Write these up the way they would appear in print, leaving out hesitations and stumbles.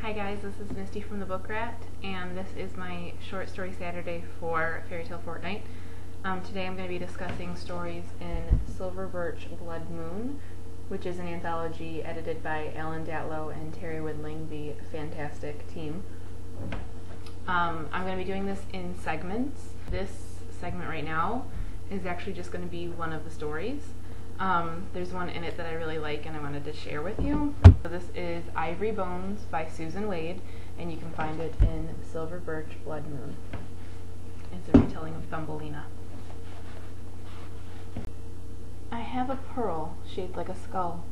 Hi guys, this is Misty from the Book Rat, and this is my short story Saturday for Fairy Tale Fortnight. Today I'm going to be discussing stories in Silver Birch, Blood Moon, which is an anthology edited by Alan Datlow and Terry Widling, the fantastic team. I'm going to be doing this in segments. This segment right now is actually just going to be one of the stories. There's one in it that I really like and I wanted to share with you. So this is Ivory Bones by Susan Wade, and you can find it in Silver Birch, Blood Moon. It's a retelling of Thumbelina. I have a pearl shaped like a skull.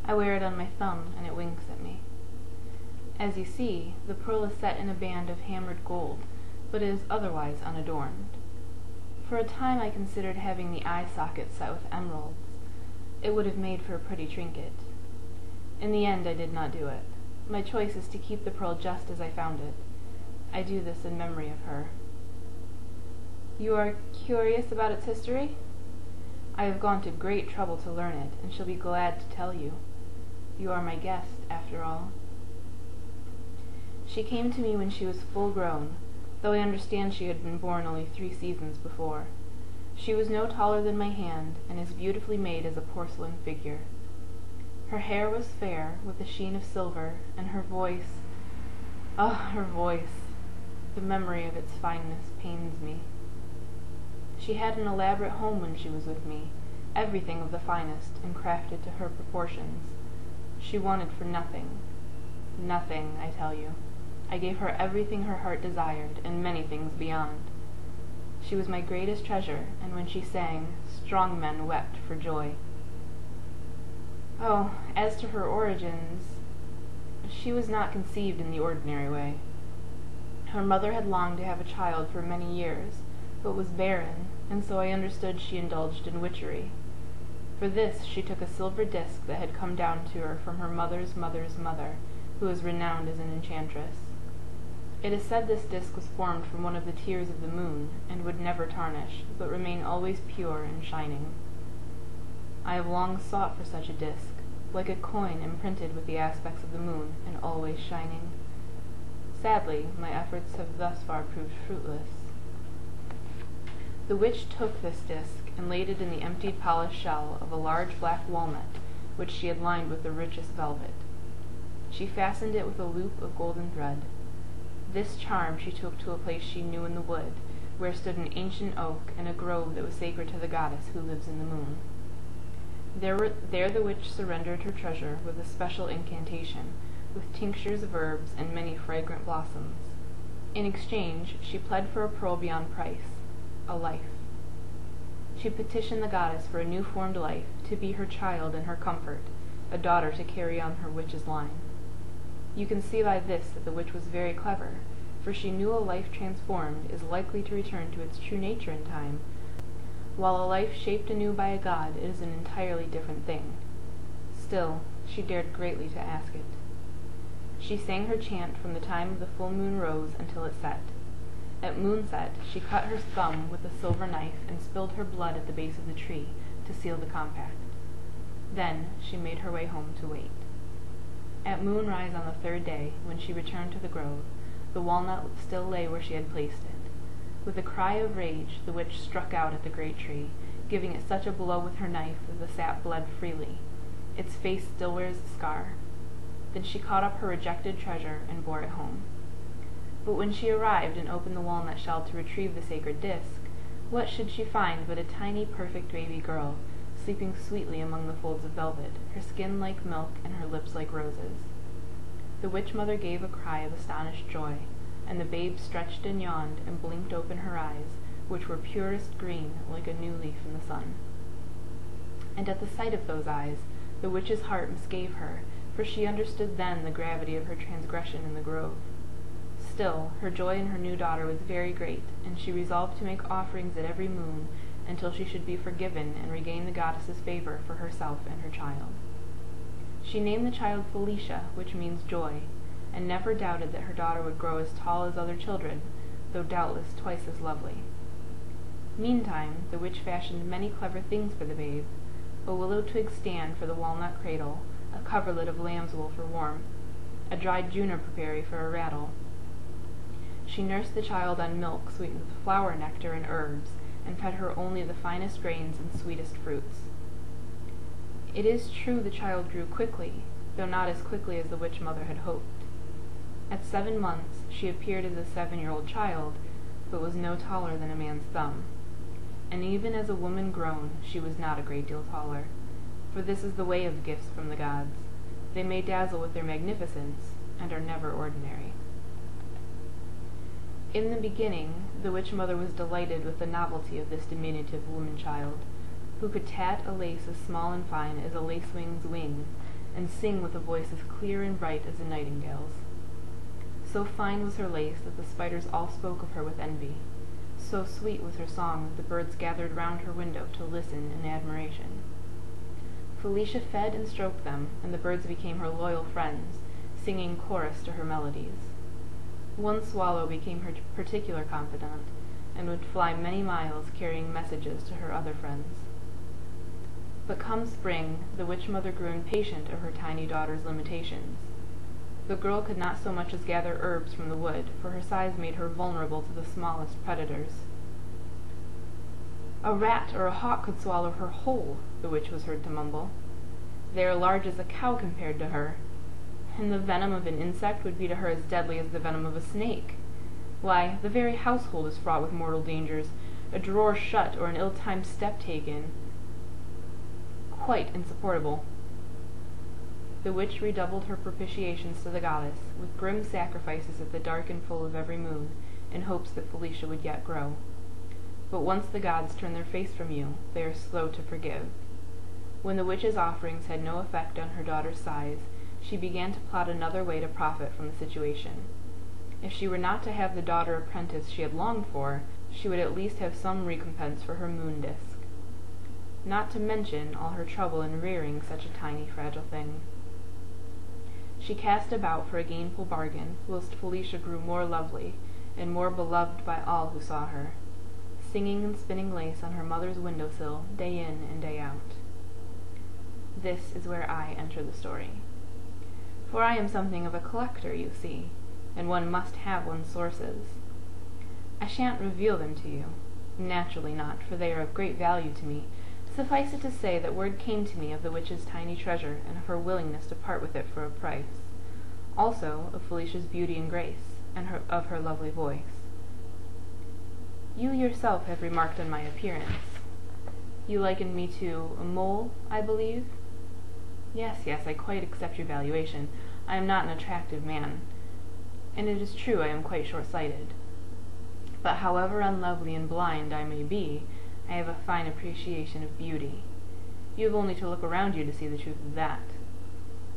I wear it on my thumb and it winks at me. As you see, the pearl is set in a band of hammered gold, but is otherwise unadorned. For a time I considered having the eye socket set with emeralds. It would have made for a pretty trinket. In the end I did not do it. My choice is to keep the pearl just as I found it. I do this in memory of her. You are curious about its history? I have gone to great trouble to learn it, and shall be glad to tell you. You are my guest, after all. She came to me when she was full grown, though I understand she had been born only 3 seasons before. She was no taller than my hand, and as beautifully made as a porcelain figure. Her hair was fair, with a sheen of silver, and her voice, her voice! The memory of its fineness pains me. She had an elaborate home when she was with me, everything of the finest, and crafted to her proportions. She wanted for nothing. Nothing, I tell you. I gave her everything her heart desired, and many things beyond. She was my greatest treasure, and when she sang, strong men wept for joy. Oh, as to her origins, she was not conceived in the ordinary way. Her mother had longed to have a child for many years, but was barren, and so I understood she indulged in witchery. For this she took a silver disc that had come down to her from her mother's mother's mother, who was renowned as an enchantress. It is said this disc was formed from one of the tears of the moon, and would never tarnish, but remain always pure and shining. I have long sought for such a disc, like a coin imprinted with the aspects of the moon, and always shining. Sadly, my efforts have thus far proved fruitless. The witch took this disc, and laid it in the emptied polished shell of a large black walnut, which she had lined with the richest velvet. She fastened it with a loop of golden thread. This charm she took to a place she knew in the wood, where stood an ancient oak and a grove that was sacred to the goddess who lives in the moon. There the witch surrendered her treasure with a special incantation, with tinctures of herbs and many fragrant blossoms. In exchange, she pled for a pearl beyond price, a life. She petitioned the goddess for a new-formed life, to be her child and her comfort, a daughter to carry on her witch's line. You can see by this that the witch was very clever, for she knew a life transformed is likely to return to its true nature in time, while a life shaped anew by a god is an entirely different thing. Still, she dared greatly to ask it. She sang her chant from the time of the full moon rose until it set. At moonset, she cut her thumb with a silver knife and spilled her blood at the base of the tree to seal the compact. Then she made her way home to wait. At moonrise on the 3rd day, when she returned to the grove, the walnut still lay where she had placed it. With a cry of rage, the witch struck out at the great tree, giving it such a blow with her knife that the sap bled freely. Its face still wears the scar. Then she caught up her rejected treasure and bore it home. But when she arrived and opened the walnut shell to retrieve the sacred disc, what should she find but a tiny, perfect baby girl, sleeping sweetly among the folds of velvet, her skin like milk and her lips like roses. The witch-mother gave a cry of astonished joy, and the babe stretched and yawned and blinked open her eyes, which were purest green like a new leaf in the sun. And at the sight of those eyes, the witch's heart misgave her, for she understood then the gravity of her transgression in the grove. Still, her joy in her new daughter was very great, and she resolved to make offerings at every moon, until she should be forgiven and regain the goddess's favor for herself and her child. She named the child Felicia, which means joy, and never doubted that her daughter would grow as tall as other children, though doubtless twice as lovely. Meantime, the witch fashioned many clever things for the babe: a willow twig stand for the walnut cradle, a coverlet of lamb's wool for warmth, a dried juniper berry for a rattle. She nursed the child on milk sweetened with flower nectar and herbs, and fed her only the finest grains and sweetest fruits. It is true the child grew quickly, though not as quickly as the witch mother had hoped. At 7 months she appeared as a 7-year-old child, but was no taller than a man's thumb. And even as a woman grown, she was not a great deal taller, for this is the way of gifts from the gods. They may dazzle with their magnificence, and are never ordinary. In the beginning, the witch mother was delighted with the novelty of this diminutive woman-child, who could tat a lace as small and fine as a lacewing's wing, and sing with a voice as clear and bright as a nightingale's. So fine was her lace that the spiders all spoke of her with envy. So sweet was her song that the birds gathered round her window to listen in admiration. Felicia fed and stroked them, and the birds became her loyal friends, singing chorus to her melodies. One swallow became her particular confidant, and would fly many miles carrying messages to her other friends. But come spring, the witch mother grew impatient of her tiny daughter's limitations. The girl could not so much as gather herbs from the wood, for her size made her vulnerable to the smallest predators. "A rat or a hawk could swallow her whole," the witch was heard to mumble. "They are large as a cow compared to her, and the venom of an insect would be to her as deadly as the venom of a snake. Why, the very household is fraught with mortal dangers, a drawer shut or an ill-timed step taken. Quite insupportable." The witch redoubled her propitiations to the goddess, with grim sacrifices at the dark and full of every moon, in hopes that Felicia would yet grow. But once the gods turn their face from you, they are slow to forgive. When the witch's offerings had no effect on her daughter's size, she began to plot another way to profit from the situation. If she were not to have the daughter apprentice she had longed for, she would at least have some recompense for her moon disk. Not to mention all her trouble in rearing such a tiny, fragile thing. She cast about for a gainful bargain, whilst Felicia grew more lovely, and more beloved by all who saw her, singing and spinning lace on her mother's window-sill, day in and day out. This is where I enter the story. For I am something of a collector, you see, and one must have one's sources. I shan't reveal them to you. Naturally not, for they are of great value to me. Suffice it to say that word came to me of the witch's tiny treasure, and of her willingness to part with it for a price. Also of Felicia's beauty and grace, and of her lovely voice. You yourself have remarked on my appearance. You likened me to a mole, I believe? Yes, I quite accept your valuation. I am not an attractive man, and it is true I am quite short-sighted. But however unlovely and blind I may be, I have a fine appreciation of beauty. You have only to look around you to see the truth of that.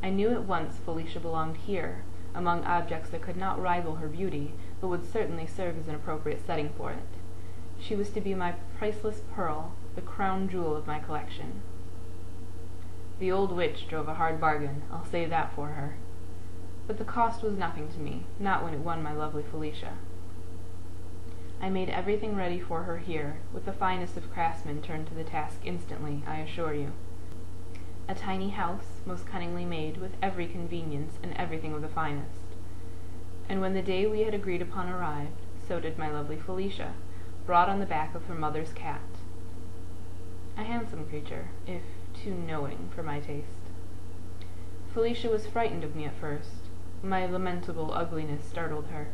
I knew at once Felicia belonged here, among objects that could not rival her beauty, but would certainly serve as an appropriate setting for it. She was to be my priceless pearl, the crown jewel of my collection. The old witch drove a hard bargain, I'll say that for her. But the cost was nothing to me, not when it won my lovely Felicia. I made everything ready for her here, with the finest of craftsmen turned to the task instantly, I assure you. A tiny house, most cunningly made, with every convenience, and everything of the finest. And when the day we had agreed upon arrived, so did my lovely Felicia, brought on the back of her mother's cat. A handsome creature, if too knowing for my taste. Felicia was frightened of me at first. My lamentable ugliness startled her,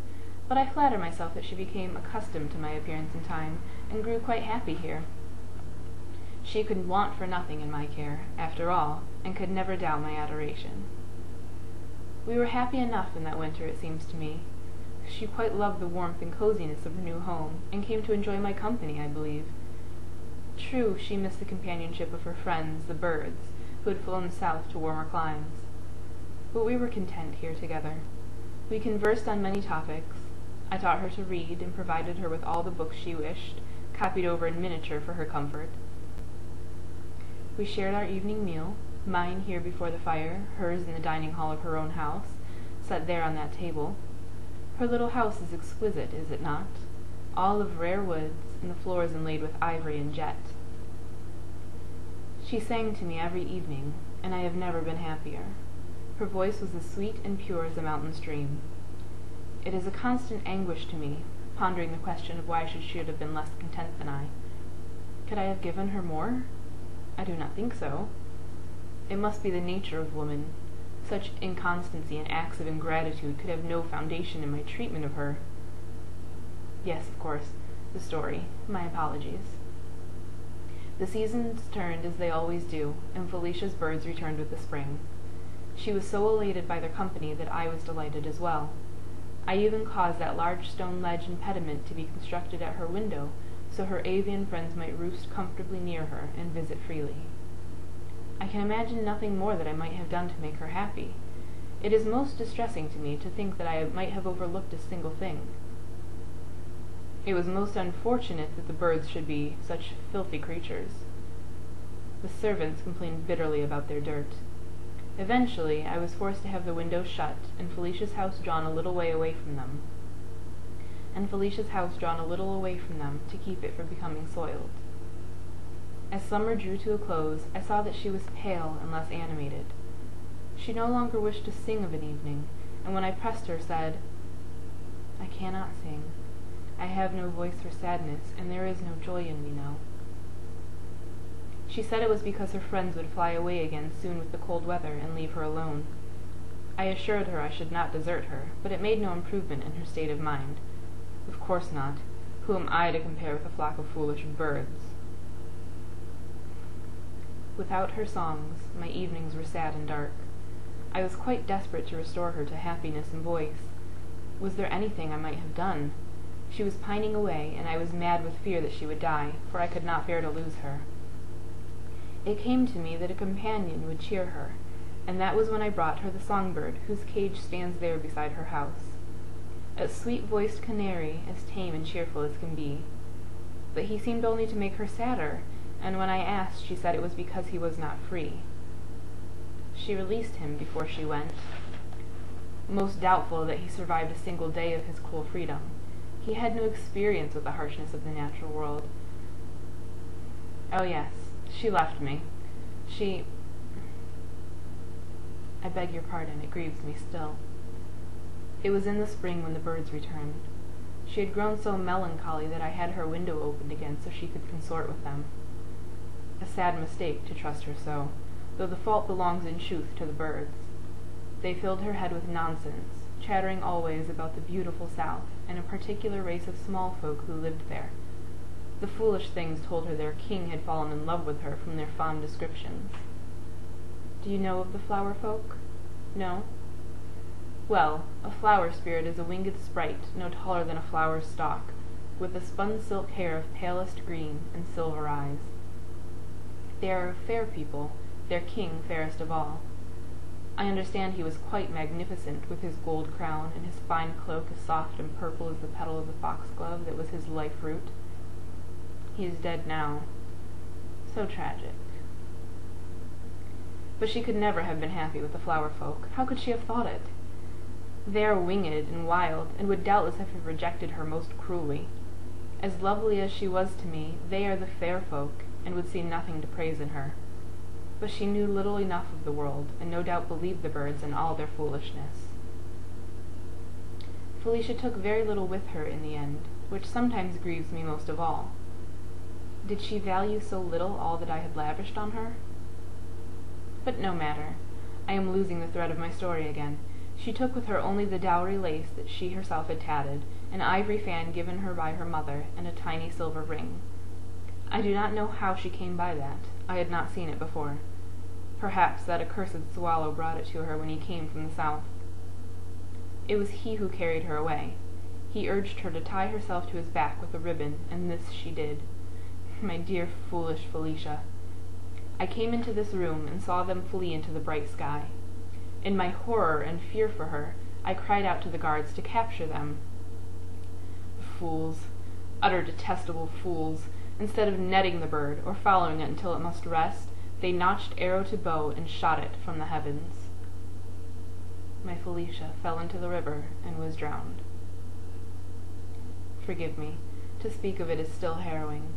but I flatter myself that she became accustomed to my appearance in time, and grew quite happy here. She could want for nothing in my care, after all, and could never doubt my adoration. We were happy enough in that winter, it seems to me. She quite loved the warmth and coziness of her new home, and came to enjoy my company, I believe. True, she missed the companionship of her friends, the birds, who had flown south to warmer climes. But we were content here together. We conversed on many topics. I taught her to read, and provided her with all the books she wished, copied over in miniature for her comfort. We shared our evening meal, mine here before the fire, hers in the dining hall of her own house, set there on that table. Her little house is exquisite, is it not? All of rare woods, and the floors inlaid with ivory and jet. She sang to me every evening, and I have never been happier. Her voice was as sweet and pure as a mountain stream. It is a constant anguish to me, pondering the question of why she should have been less content than I. Could I have given her more? I do not think so. It must be the nature of woman. Such inconstancy and acts of ingratitude could have no foundation in my treatment of her. Yes, of course, the story. My apologies. The seasons turned as they always do, and Felicia's birds returned with the spring. She was so elated by their company that I was delighted as well. I even caused that large stone ledge and pediment to be constructed at her window, so her avian friends might roost comfortably near her and visit freely. I can imagine nothing more that I might have done to make her happy. It is most distressing to me to think that I might have overlooked a single thing. It was most unfortunate that the birds should be such filthy creatures. The servants complained bitterly about their dirt. Eventually, I was forced to have the windows shut, and Felicia's house drawn a little way away from them. To keep it from becoming soiled. As summer drew to a close, I saw that she was pale and less animated. She no longer wished to sing of an evening, and when I pressed her, said, "I cannot sing. I have no voice for sadness, and there is no joy in me now." She said it was because her friends would fly away again soon with the cold weather and leave her alone. I assured her I should not desert her, but it made no improvement in her state of mind. Of course not. Who am I to compare with a flock of foolish birds? Without her songs, my evenings were sad and dark. I was quite desperate to restore her to happiness and voice. Was there anything I might have done? She was pining away, and I was mad with fear that she would die, for I could not bear to lose her. It came to me that a companion would cheer her, and that was when I brought her the songbird, whose cage stands there beside her house. A sweet-voiced canary, as tame and cheerful as can be. But he seemed only to make her sadder, and when I asked, she said it was because he was not free. She released him before she went. Most doubtful that he survived a single day of his cool freedom. He had no experience with the harshness of the natural world. Oh yes, she left me. I beg your pardon, it grieves me still. It was in the spring when the birds returned. She had grown so melancholy that I had her window opened again so she could consort with them. A sad mistake to trust her so, though the fault belongs in truth to the birds. They filled her head with nonsense, chattering always about the beautiful South, and a particular race of small folk who lived there. The foolish things told her their king had fallen in love with her from their fond descriptions. Do you know of the flower folk? No? Well, a flower spirit is a winged sprite no taller than a flower stalk, with a spun silk hair of palest green and silver eyes. They are a fair people, their king fairest of all. I understand he was quite magnificent, with his gold crown, and his fine cloak as soft and purple as the petal of the foxglove that was his life-root. He is dead now. So tragic. But she could never have been happy with the flower folk. How could she have thought it? They are winged and wild, and would doubtless have rejected her most cruelly. As lovely as she was to me, they are the fair folk, and would see nothing to praise in her. But she knew little enough of the world, and no doubt believed the birds in all their foolishness. Felicia took very little with her in the end, which sometimes grieves me most of all. Did she value so little all that I had lavished on her? But no matter. I am losing the thread of my story again. She took with her only the dowry lace that she herself had tatted, an ivory fan given her by her mother, and a tiny silver ring. I do not know how she came by that. I had not seen it before. Perhaps that accursed swallow brought it to her when he came from the south. It was he who carried her away. He urged her to tie herself to his back with a ribbon, and this she did. My dear foolish Felicia. I came into this room and saw them flee into the bright sky. In my horror and fear for her, I cried out to the guards to capture them. Fools, utter detestable fools. Instead of netting the bird, or following it until it must rest, they notched arrow to bow and shot it from the heavens. My Felicia fell into the river and was drowned. Forgive me. To speak of it is still harrowing.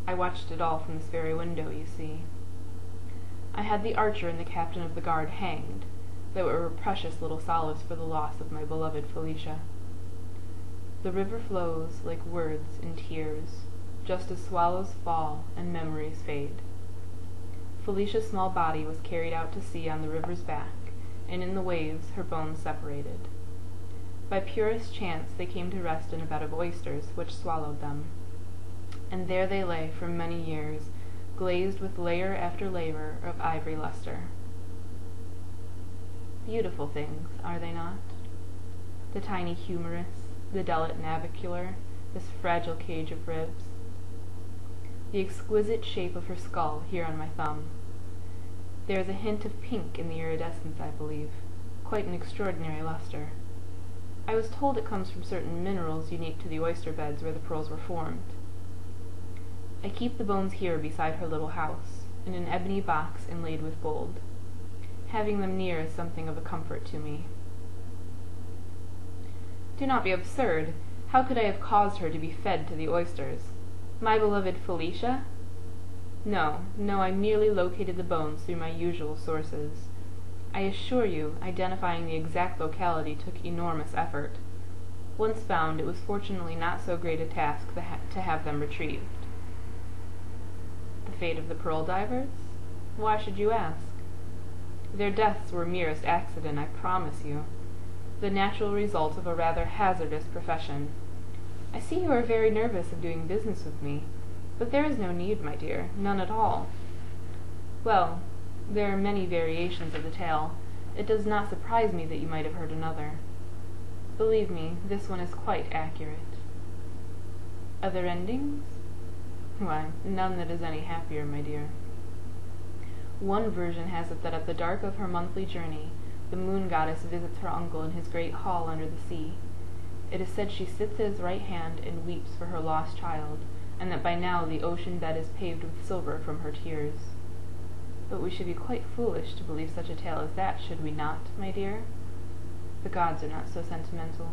I watched it all from this very window, you see. I had the archer and the captain of the guard hanged. though it were a precious little solace for the loss of my beloved Felicia. The river flows like words and tears, just as swallows fall and memories fade. Felicia's small body was carried out to sea on the river's back, and in the waves her bones separated. By purest chance they came to rest in a bed of oysters, which swallowed them. And there they lay for many years, glazed with layer after layer of ivory luster. Beautiful things, are they not? The tiny humerus, the delicate navicular, this fragile cage of ribs. The exquisite shape of her skull here on my thumb. There is a hint of pink in the iridescence, I believe, quite an extraordinary luster. I was told it comes from certain minerals unique to the oyster beds where the pearls were formed. I keep the bones here beside her little house, in an ebony box inlaid with gold. Having them near is something of a comfort to me. Do not be absurd. How could I have caused her to be fed to the oysters? My beloved Felicia? No, I merely located the bones through my usual sources. I assure you, identifying the exact locality took enormous effort. Once found, it was fortunately not so great a task to have them retrieved. The fate of the pearl divers? Why should you ask? Their deaths were merest accident, I promise you, the natural result of a rather hazardous profession. I see you are very nervous of doing business with me, but there is no need, my dear, none at all. Well, there are many variations of the tale. It does not surprise me that you might have heard another. Believe me, this one is quite accurate. Other endings? Why, none that is any happier, my dear. One version has it that at the dark of her monthly journey, the moon goddess visits her uncle in his great hall under the sea. It is said she sits at his right hand and weeps for her lost child, and that by now the ocean bed is paved with silver from her tears. But we should be quite foolish to believe such a tale as that, should we not, my dear? The gods are not so sentimental.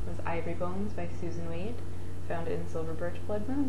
It was Ivory Bones by Susan Wade, found in Silver Birch Blood Moon.